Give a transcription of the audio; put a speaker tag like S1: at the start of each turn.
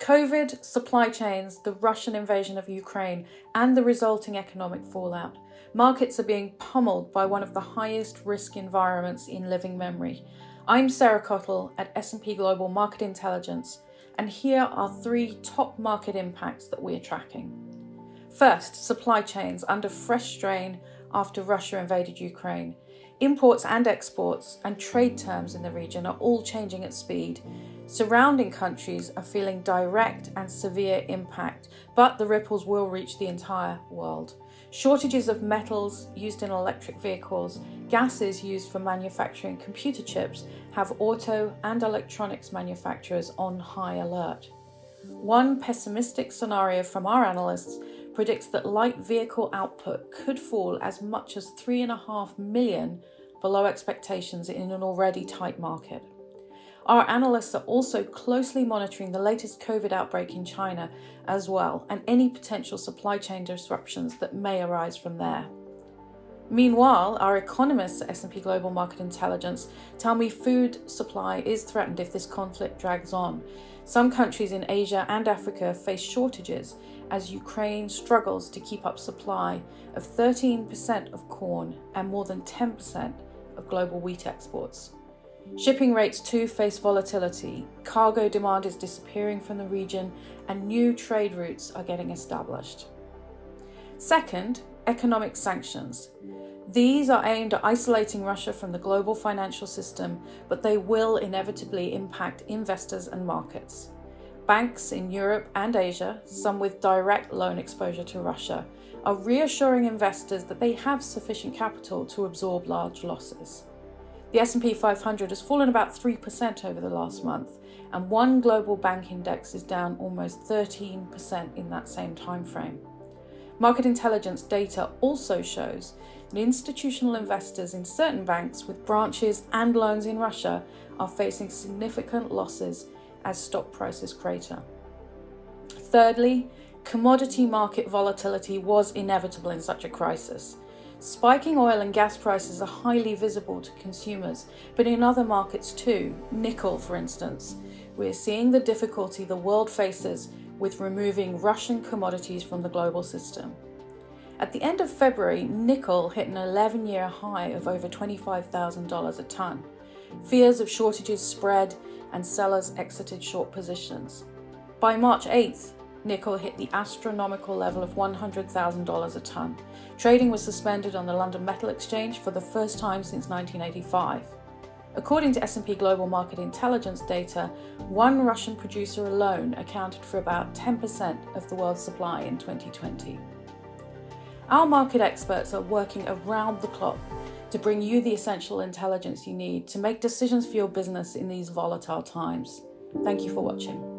S1: COVID, supply chains, the Russian invasion of Ukraine, and the resulting economic fallout. Markets are being pummeled by one of the highest risk environments in living memory. I'm Sarah Cottle at S&P Global Market Intelligence, and here are 3 top market impacts that we're tracking. First, supply chains under fresh strain after Russia invaded Ukraine. Imports and exports and trade terms in the region are all changing at speed. Surrounding countries are feeling direct and severe impact, but the ripples will reach the entire world. Shortages of metals used in electric vehicles, gases used for manufacturing computer chips have auto and electronics manufacturers on high alert. One pessimistic scenario from our analysts predicts that light vehicle output could fall as much as 3.5 million below expectations in an already tight market. Our analysts are also closely monitoring the latest COVID outbreak in China as well, and any potential supply chain disruptions that may arise from there. Meanwhile, our economists at S&P Global Market Intelligence tell me food supply is threatened if this conflict drags on. Some countries in Asia and Africa face shortages as Ukraine struggles to keep up supply of 13% of corn and more than 10% of global wheat exports. Shipping rates too face volatility, cargo demand is disappearing from the region, and new trade routes are getting established. Second, economic sanctions. These are aimed at isolating Russia from the global financial system, but they will inevitably impact investors and markets. Banks in Europe and Asia, some with direct loan exposure to Russia, are reassuring investors that they have sufficient capital to absorb large losses. The S&P 500 has fallen about 3% over the last month, and one global bank index is down almost 13% in that same time frame. Market intelligence data also shows that institutional investors in certain banks with branches and loans in Russia are facing significant losses as stock prices crater. Thirdly, commodity market volatility was inevitable in such a crisis. Spiking oil and gas prices are highly visible to consumers, but in other markets too, nickel for instance, we're seeing the difficulty the world faces with removing Russian commodities from the global system. At the end of February, nickel hit an 11-year high of over $25,000 a ton. Fears of shortages spread and sellers exited short positions. By March 8th, nickel hit the astronomical level of $100,000 a ton. Trading was suspended on the London Metal Exchange for the first time since 1985. According to S&P Global Market Intelligence data, one Russian producer alone accounted for about 10% of the world's supply in 2020. Our market experts are working around the clock to bring you the essential intelligence you need to make decisions for your business in these volatile times. Thank you for watching.